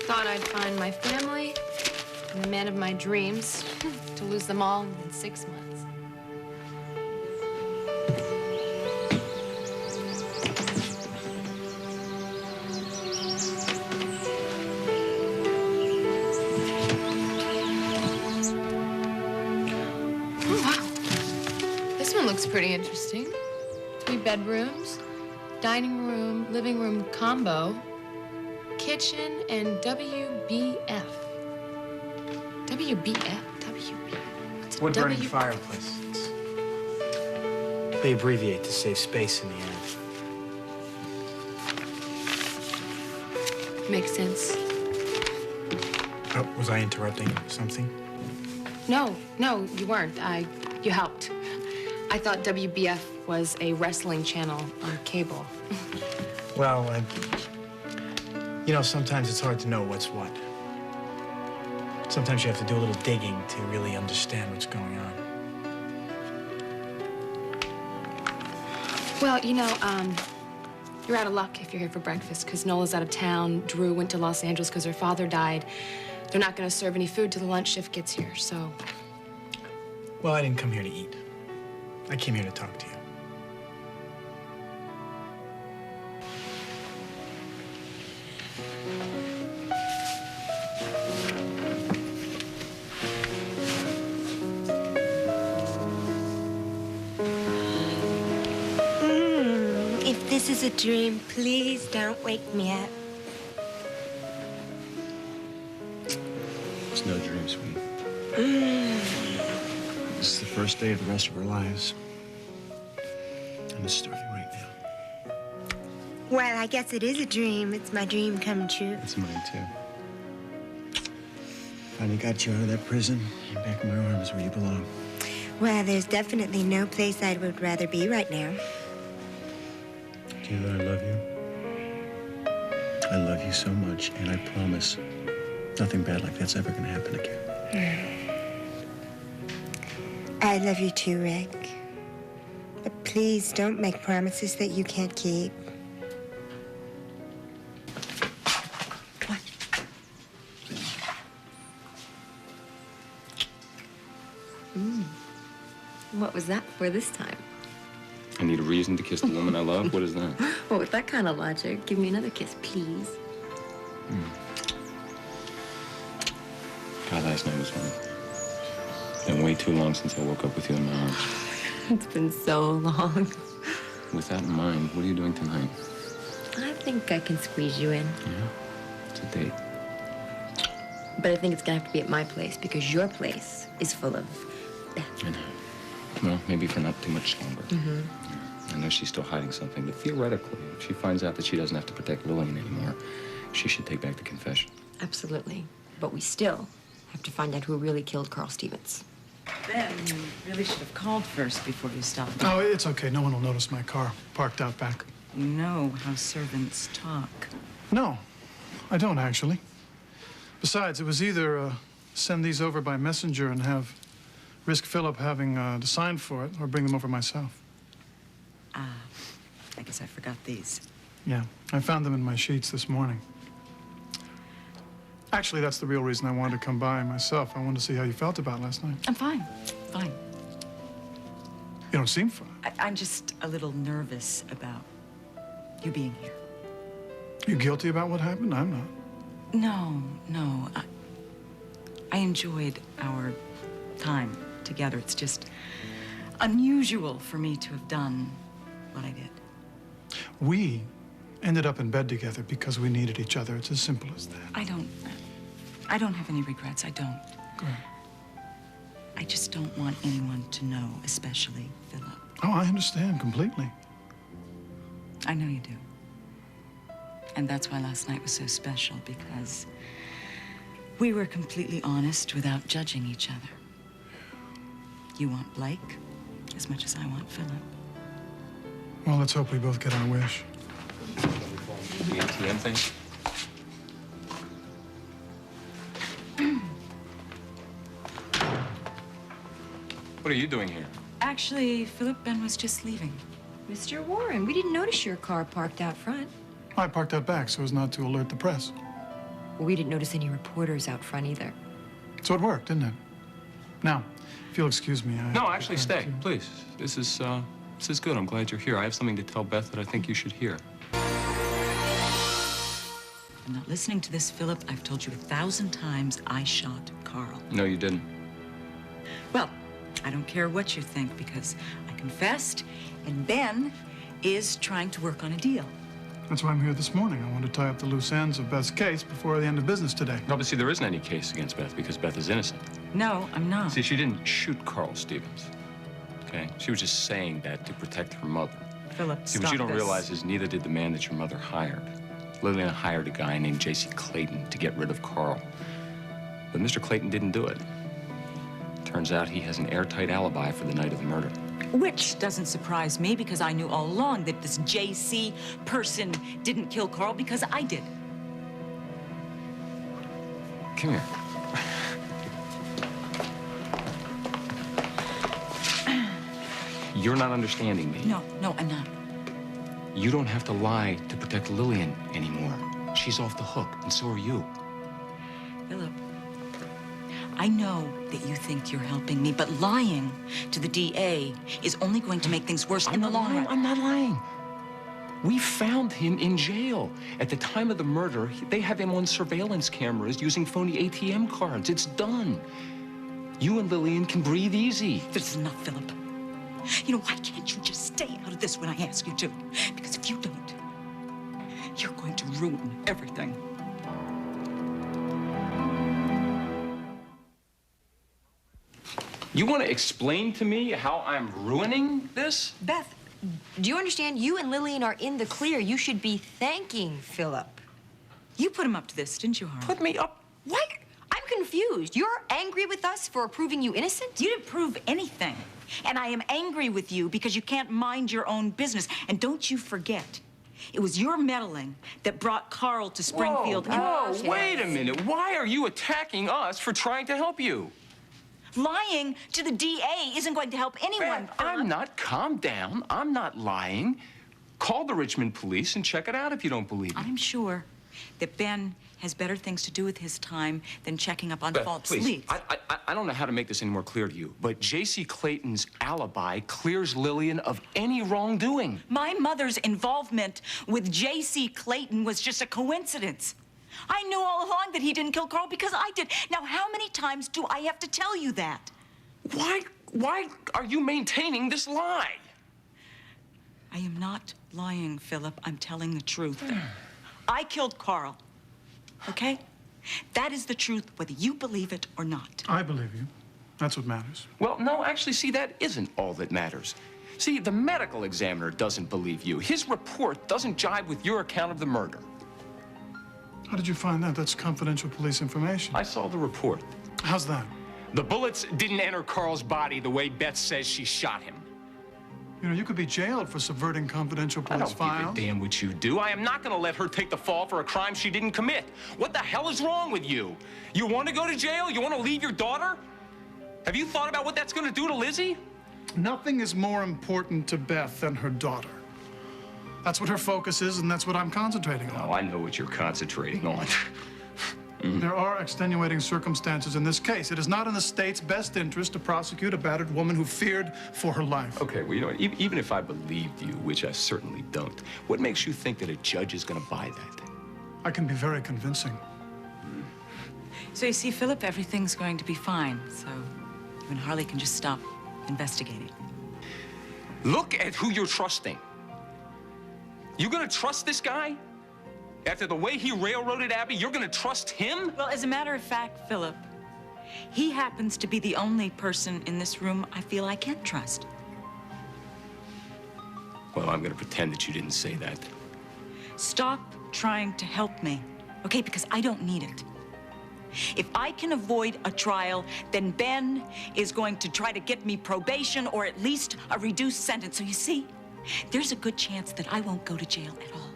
Thought I'd find my family and the man of my dreams, to lose them all in 6 months. Oh, wow. This one looks pretty interesting. 3 bedrooms, dining room, living room combo, kitchen, and WBF. WBF? What's Wood-burning fireplace. They abbreviate to save space in the end. Makes sense. Oh, was I interrupting something? No, you weren't. You helped. I thought WBF was a wrestling channel on cable. Well, you know, sometimes it's hard to know what's what. Sometimes you have to do a little digging to really understand what's going on. Well, you know, you're out of luck if you're here for breakfast, because Nola's out of town. Drew went to Los Angeles because her father died. They're not going to serve any food till the lunch shift gets here, so... Well, I didn't come here to eat. I came here to talk to you. If this is a dream, please don't wake me up. It's no dream, sweetie. This is the first day of the rest of our lives. And it's starting right now. Well, I guess it is a dream. It's my dream come true. It's mine, too. Finally got you out of that prison. You're back in my arms where you belong. Well, there's definitely no place I would rather be right now. Do you know that I love you? I love you so much, and I promise nothing bad like that's ever gonna happen again. I love you too, Rick. But please don't make promises that you can't keep. What? What was that for this time? I need a reason to kiss the woman I love? What is that? Well, with that kind of logic, give me another kiss, please. God, last night was fun. Been way too long since I woke up with you in my arms. It's been so long. With that in mind, what are you doing tonight? I think I can squeeze you in. Yeah? It's a date. But I think it's gonna have to be at my place, because your place is full of Beth. I know. Well, maybe for not too much longer. Yeah. I know she's still hiding something, but theoretically, if she finds out that she doesn't have to protect Lillian anymore, she should take back the confession. Absolutely. But we still have to find out who really killed Carl Stevens. Ben, you really should have called first before you stopped. Oh, it's okay. No one will notice my car parked out back. You know how servants talk. No, I don't actually. Besides, it was either send these over by messenger and risk Philip having to sign for it, or bring them over myself. I guess I forgot these. Yeah, I found them in my sheets this morning. Actually, that's the real reason I wanted to come by myself. I wanted to see how you felt about last night. I'm fine. Fine. You don't seem fine. I'm just a little nervous about you being here. You guilty about what happened? I'm not. No. I enjoyed our time together. It's just unusual for me to have done what I did. We ended up in bed together because we needed each other. It's as simple as that. I don't have any regrets. I don't. Good. I just don't want anyone to know, especially Philip. Oh, I understand completely. I know you do. And that's why last night was so special, because we were completely honest without judging each other. You want Blake as much as I want Philip. Well, let's hope we both get our wish. The ATM thing? What are you doing here? Actually, Philip, Ben was just leaving. Mr. Warren, we didn't notice your car parked out front. I parked out back so as not to alert the press. We didn't notice any reporters out front either. So it worked, didn't it? Now, if you'll excuse me, No, actually, stay, please. This is good. I'm glad you're here. I have something to tell Beth that I think you should hear. I'm not listening to this, Philip. I've told you 1,000 times I shot Carl. No, you didn't. Well, I don't care what you think because I confessed, and Ben is trying to work on a deal. That's why I'm here this morning. I want to tie up the loose ends of Beth's case before the end of business today. Obviously, there isn't any case against Beth because Beth is innocent. No, I'm not. See, she didn't shoot Carl Stevens, okay? She was just saying that to protect her mother. Philip, See, what you don't realize is neither did the man that your mother hired. Lillian hired a guy named J.C. Clayton to get rid of Carl. But Mr. Clayton didn't do it. Turns out he has an airtight alibi for the night of the murder. Which doesn't surprise me because I knew all along that this JC person didn't kill Carl because I did. Come here. You're not understanding me. No, I'm not. You don't have to lie to protect Lillian anymore. She's off the hook, and so are you. Philip, I know that you think you're helping me, but lying to the DA is only going to make things worse in the long run. I'm not lying. We found him in jail. At the time of the murder, they have him on surveillance cameras using phony ATM cards. It's done. You and Lillian can breathe easy. This is enough, Philip. You know, why can't you just stay out of this when I ask you to? Because if you don't, you're going to ruin everything. You want to explain to me how I'm ruining this? Beth, do you understand? You and Lillian are in the clear. You should be thanking Philip. You put him up to this, didn't you, Harlan? Put me up. What? I'm confused. You're angry with us for proving you innocent? You didn't prove anything. And I am angry with you because you can't mind your own business. And don't you forget, it was your meddling that brought Carl to Springfield. Whoa, wait a minute. Why are you attacking us for trying to help you? Lying to the DA isn't going to help anyone. I'm not. Calm down. I'm not lying. Call the Richmond police and check it out if you don't believe me. I'm sure that Ben has better things to do with his time than checking up on Beth, false please. leads. I don't know how to make this any more clear to you, but J.C. Clayton's alibi clears Lillian of any wrongdoing. My mother's involvement with J.C. Clayton was just a coincidence. I knew all along that he didn't kill Carl because I did. Now, how many times do I have to tell you that? Why are you maintaining this lie? I am not lying, Philip. I'm telling the truth. I killed Carl, okay? That is the truth, whether you believe it or not. I believe you. That's what matters. Well, no, actually, see, that isn't all that matters. See, the medical examiner doesn't believe you. His report doesn't jibe with your account of the murder. How did you find that? That's confidential police information. I saw the report. How's that? The bullets didn't enter Carl's body the way Beth says she shot him. You know, you could be jailed for subverting confidential I police don't files. give a damn what you do. I am not going to let her take the fall for a crime she didn't commit. What the hell is wrong with you? You want to go to jail? You want to leave your daughter? Have you thought about what that's going to do to Lizzie? Nothing is more important to Beth than her daughter. That's what her focus is, and that's what I'm concentrating on. Oh, I know what you're concentrating on. There are extenuating circumstances in this case. It is not in the state's best interest to prosecute a battered woman who feared for her life. Okay, well, you know what? Even if I believed you, which I certainly don't, what makes you think that a judge is going to buy that? I can be very convincing. So you see, Philip, everything's going to be fine. So you and Harley can just stop investigating. Look at who you're trusting. You gonna trust this guy? After the way he railroaded Abby, you're gonna trust him? Well, as a matter of fact, Philip, he happens to be the only person in this room I feel I can trust. Well, I'm gonna pretend that you didn't say that. Stop trying to help me, okay? Because I don't need it. If I can avoid a trial, then Ben is going to try to get me probation or at least a reduced sentence. So you see, there's a good chance that I won't go to jail at all.